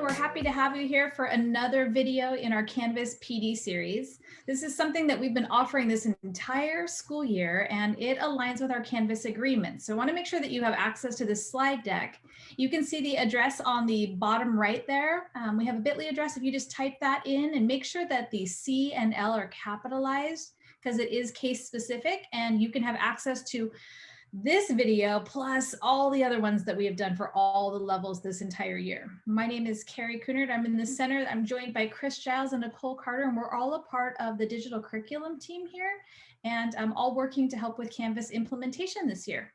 We're happy to have you here for another video in our Canvas PD series. This is something that we've been offering this entire school year, and it aligns with our Canvas agreement. So I want to make sure that you have access to this slide deck. You can see the address on the bottom right there. We have a bit.ly address. If you just type that in and make sure that the C and L are capitalized, because it is case specific, and you can have access to this video plus all the other ones that we have done for all the levels this entire year. My name is Carrie Coonard. I'm in the center. I'm joined by Chris Giles and Nicole Carter, and we're all a part of the digital curriculum team here, and I'm all working to help with Canvas implementation this year.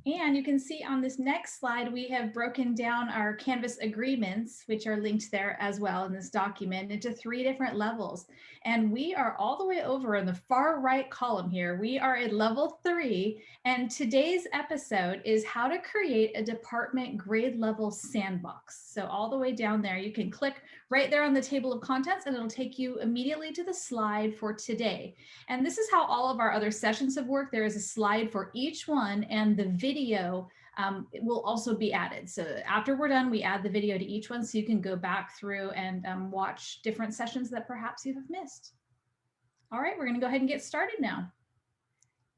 And you can see on this next slide, we have broken down our Canvas agreements, which are linked there as well in this document, into 3 different levels. And we are all the way over in the far right column here. We are at level 3. And today's episode is how to create a department grade level sandbox. So all the way down there, you can click right there on the table of contents and it'll take you immediately to the slide for today. And this is how all of our other sessions have worked. There is a slide for each one, and the video will also be added. So after we're done, we add the video to each one so you can go back through and watch different sessions that perhaps you have missed. All right, we're going to go ahead and get started now.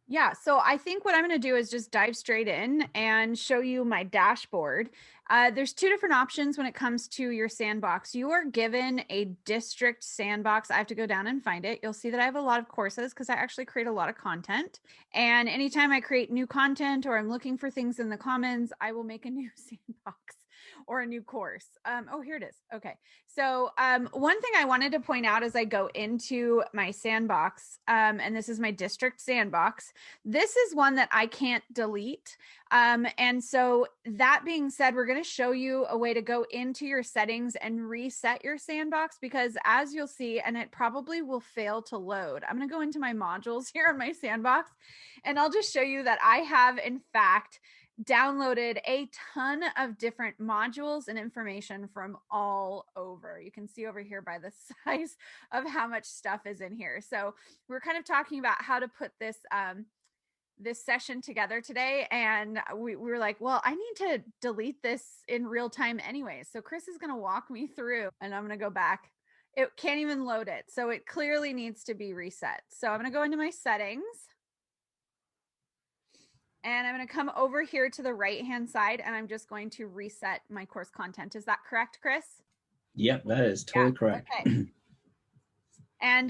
Yeah, so I think what I'm going to do is just dive straight in and show you my dashboard. There's 2 different options when it comes to your sandbox. You are given a district sandbox. I have to go down and find it. You'll see that I have a lot of courses because I actually create a lot of content. And anytime I create new content or I'm looking for things in the commons, I will make a new sandbox or a new course. Oh, here it is. Okay. So one thing I wanted to point out as I go into my sandbox, and this is my district sandbox, this is one that I can't delete. And so that being said, we're going to show you a way to go into your settings and reset your sandbox, because as you'll see, and it probably will fail to load. I'm going to go into my modules here on my sandbox, and I'll just show you that I have, in fact, downloaded a ton of different modules and information from all over. You can see over here by the size of how much stuff is in here. So we're kind of talking about how to put this this session together today, and we were like, well, I need to delete this in real time anyway. So Chris is going to walk me through, and I'm going to go back. It can't even load it, so it clearly needs to be reset. So I'm going to go into my settings. And I'm going to come over here to the right-hand side, and I'm just going to reset my course content. Is that correct, Chris? Yep, that is totally correct. Okay. And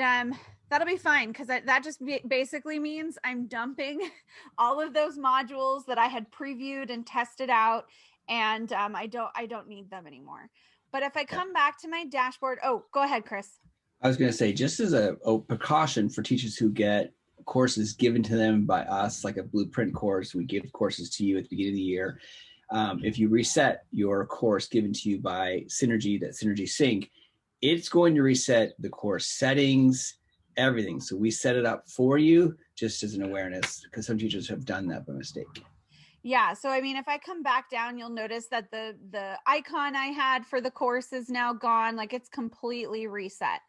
that'll be fine, because that just basically means I'm dumping all of those modules that I had previewed and tested out, and I don't need them anymore. But if I come back to my dashboard, oh, go ahead, Chris. I was going to say, just as a precaution for teachers who get courses given to them by us, like a blueprint course, we give courses to you at the beginning of the year. If you reset your course given to you by Synergy, that Synergy Sync, it's going to reset the course settings, everything. So we set it up for you just as an awareness, because some teachers have done that by mistake. Yeah, so I mean, if I come back down, you'll notice that the icon I had for the course is now gone, like it's completely reset.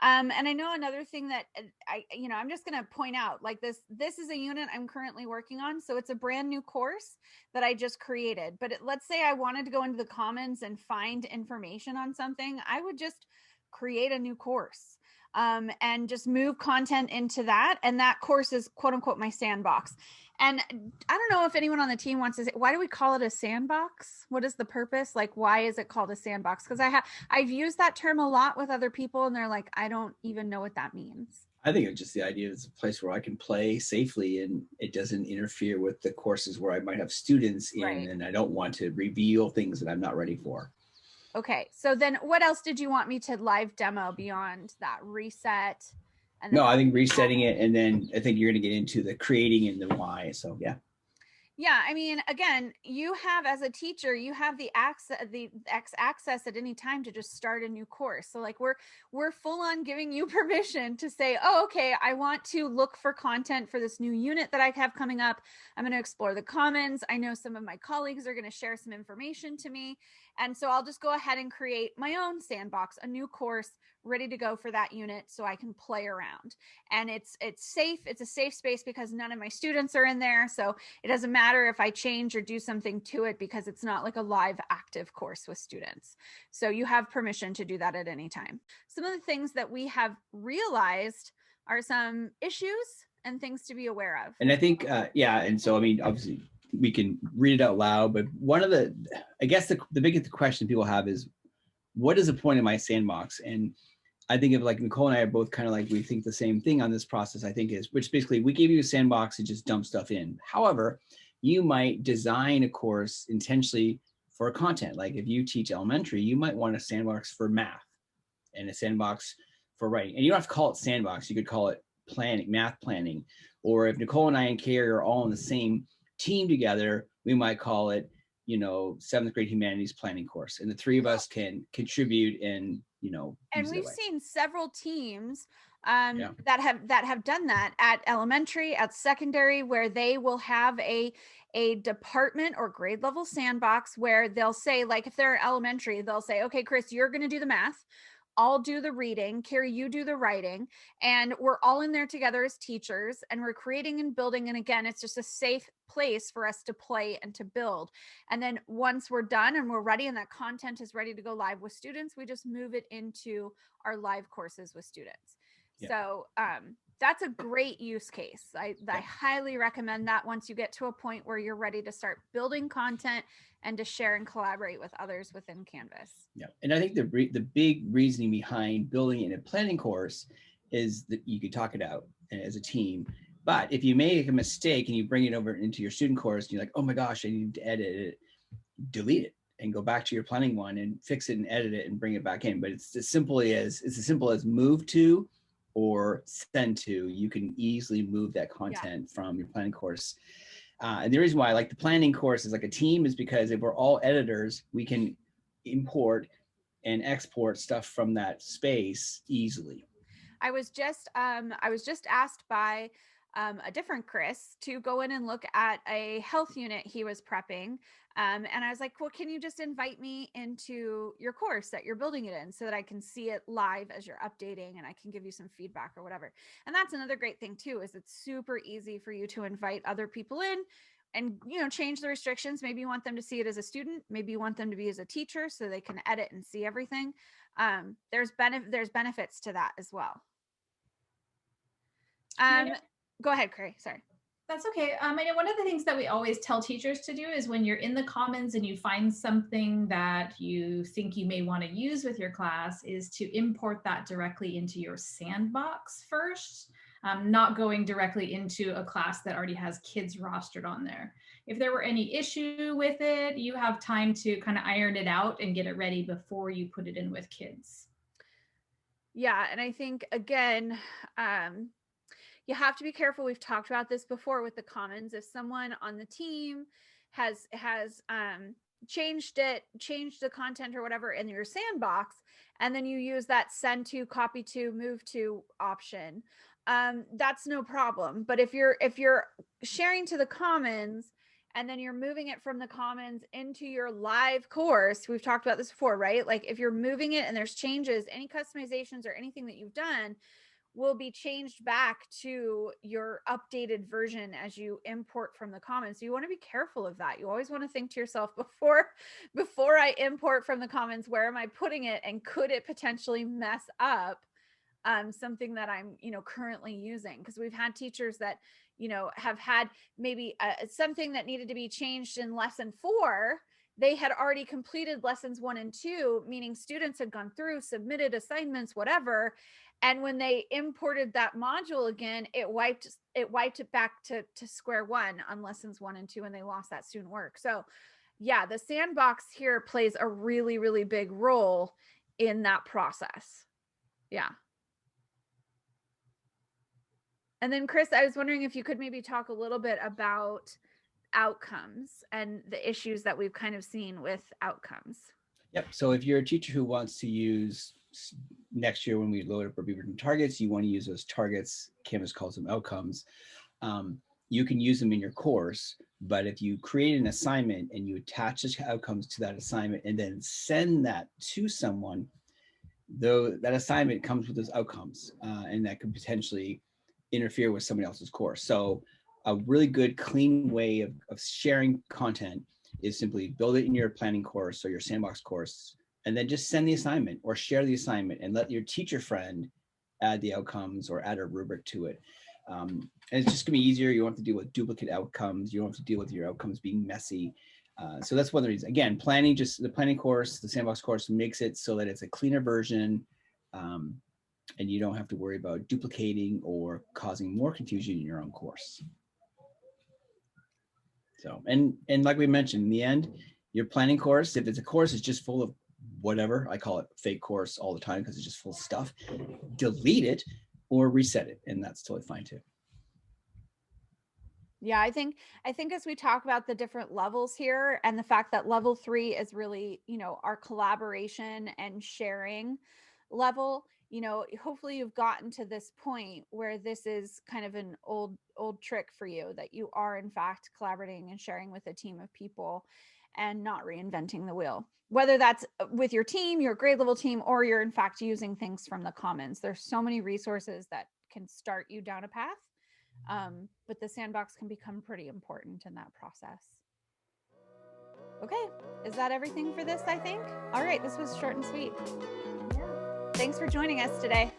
And I know another thing that I'm just going to point out, like this is a unit I'm currently working on. So it's a brand new course that I just created. But let's say I wanted to go into the commons and find information on something. I would just create a new course and just move content into that. And that course is quote unquote my sandbox. And I don't know if anyone on the team wants to say, why do we call it a sandbox? What is the purpose? Like, why is it called a sandbox? Because I've used that term a lot with other people, and they're like, I don't even know what that means. I think it's just the idea it's a place where I can play safely and it doesn't interfere with the courses where I might have students in, right, and I don't want to reveal things that I'm not ready for. Okay, so then what else did you want me to live demo beyond that reset? And no, I think resetting it, and then I think you're going to get into the creating and the why. So yeah. Yeah, I mean, again, you have, as a teacher, you have the access at any time to just start a new course. So like we're full on giving you permission to say, oh, okay, I want to look for content for this new unit that I have coming up. I'm going to explore the commons. I know some of my colleagues are going to share some information to me. And so I'll just go ahead and create my own sandbox, a new course ready to go for that unit so I can play around. And it's safe. It's a safe space because none of my students are in there. So it doesn't matter if I change or do something to it because it's not like a live active course with students. So you have permission to do that at any time. Some of the things that we have realized are some issues and things to be aware of. And I think, yeah. And so, I mean, obviously we can read it out loud, but one of the, I guess the biggest question people have is, what is the point of my sandbox? And I think of like Nicole and I are both kind of like, we think the same thing on this process, I think is, which basically we give you a sandbox to just dump stuff in. However, you might design a course intentionally for content. Like if you teach elementary, you might want a sandbox for math and a sandbox for writing. And you don't have to call it sandbox. You could call it planning, math planning. Or if Nicole and I and Carrie are all in the same team together, we might call it, you know, 7th grade humanities planning course. And the three of us can contribute and, you know, and we've seen several teams that have done that at elementary, at secondary, where they will have a department or grade level sandbox where they'll say, like, if they're elementary, they'll say, okay, Chris, you're going to do the math. I'll do the reading, Carrie, you do the writing, and we're all in there together as teachers and we're creating and building. And again, it's just a safe place for us to play and to build. And then once we're done and we're ready and that content is ready to go live with students, we just move it into our live courses with students. Yeah. So that's a great use case. I highly recommend that once you get to a point where you're ready to start building content and to share and collaborate with others within Canvas. Yeah, and I think the big reasoning behind building in a planning course is that you could talk it out as a team. But if you make a mistake and you bring it over into your student course, and you're like, oh my gosh, I need to edit it, delete it and go back to your planning one and fix it and edit it and bring it back in. But it's as simple as move to or send to. You can easily move that content from your planning course. And the reason why I like the planning course is like a team is because if we're all editors, we can import and export stuff from that space easily. I was just asked by a different Chris to go in and look at a health unit he was prepping. And I was like, well, can you just invite me into your course that you're building it in so that I can see it live as you're updating and I can give you some feedback or whatever. And that's another great thing too, is it's super easy for you to invite other people in and, you know, change the restrictions. Maybe you want them to see it as a student. Maybe you want them to be as a teacher so they can edit and see everything. There's benefits to that as well. Go ahead, Carrie. Sorry. That's okay. I know one of the things that we always tell teachers to do is when you're in the Commons and you find something that you think you may want to use with your class is to import that directly into your sandbox first, not going directly into a class that already has kids rostered on there. If there were any issue with it, you have time to kind of iron it out and get it ready before you put it in with kids. Yeah, and I think, again, you have to be careful. We've talked about this before with the Commons. If someone on the team has changed the content or whatever in your sandbox, and then you use that send to, copy to, move to option, that's no problem. But if you're sharing to the Commons and then you're moving it from the Commons into your live course, we've talked about this before, right? Like if you're moving it and there's changes, any customizations or anything that you've done will be changed back to your updated version as you import from the Commons. So you want to be careful of that. You always want to think to yourself before I import from the Commons, where am I putting it? And could it potentially mess up something that I'm, currently using? Because we've had teachers that, have had maybe something that needed to be changed in lesson 4. They had already completed lessons 1 and 2, meaning students had gone through, submitted assignments, whatever. And when they imported that module again, it wiped it back to square one on lessons 1 and 2, and they lost that student work. So yeah, the sandbox here plays a really, really big role in that process. Yeah. And then Chris, I was wondering if you could maybe talk a little bit about outcomes and the issues that we've kind of seen with outcomes. Yep. So if you're a teacher who wants to use next year when we load up our Beaverton targets, you want to use those targets. Canvas calls them outcomes. you can use them in your course. But if you create an assignment and you attach the outcomes to that assignment and then send that to someone, though that assignment comes with those outcomes, and that could potentially interfere with somebody else's course. So a really good, clean way of sharing content is simply build it in your planning course or your sandbox course, and then just send the assignment or share the assignment and let your teacher friend add the outcomes or add a rubric to it. And it's just gonna be easier. You don't have to deal with duplicate outcomes. You don't have to deal with your outcomes being messy. So that's one of the reasons. Again, planning, just the planning course, the sandbox course makes it so that it's a cleaner version, and you don't have to worry about duplicating or causing more confusion in your own course. So, and like we mentioned, in the end, your planning course, if it's a course, it's just full of whatever, I call it fake course all the time because it's just full of stuff, delete it or reset it, and that's totally fine too. Yeah, I think as we talk about the different levels here and the fact that level 3 is really, our collaboration and sharing level, hopefully you've gotten to this point where this is kind of an old trick for you, that you are in fact collaborating and sharing with a team of people and not reinventing the wheel, whether that's with your team, your grade level team, or you're in fact using things from the commons. There's so many resources that can start you down a path. But the sandbox can become pretty important in that process. Okay, is that everything for this, I think? All right, this was short and sweet. Yeah. Thanks for joining us today.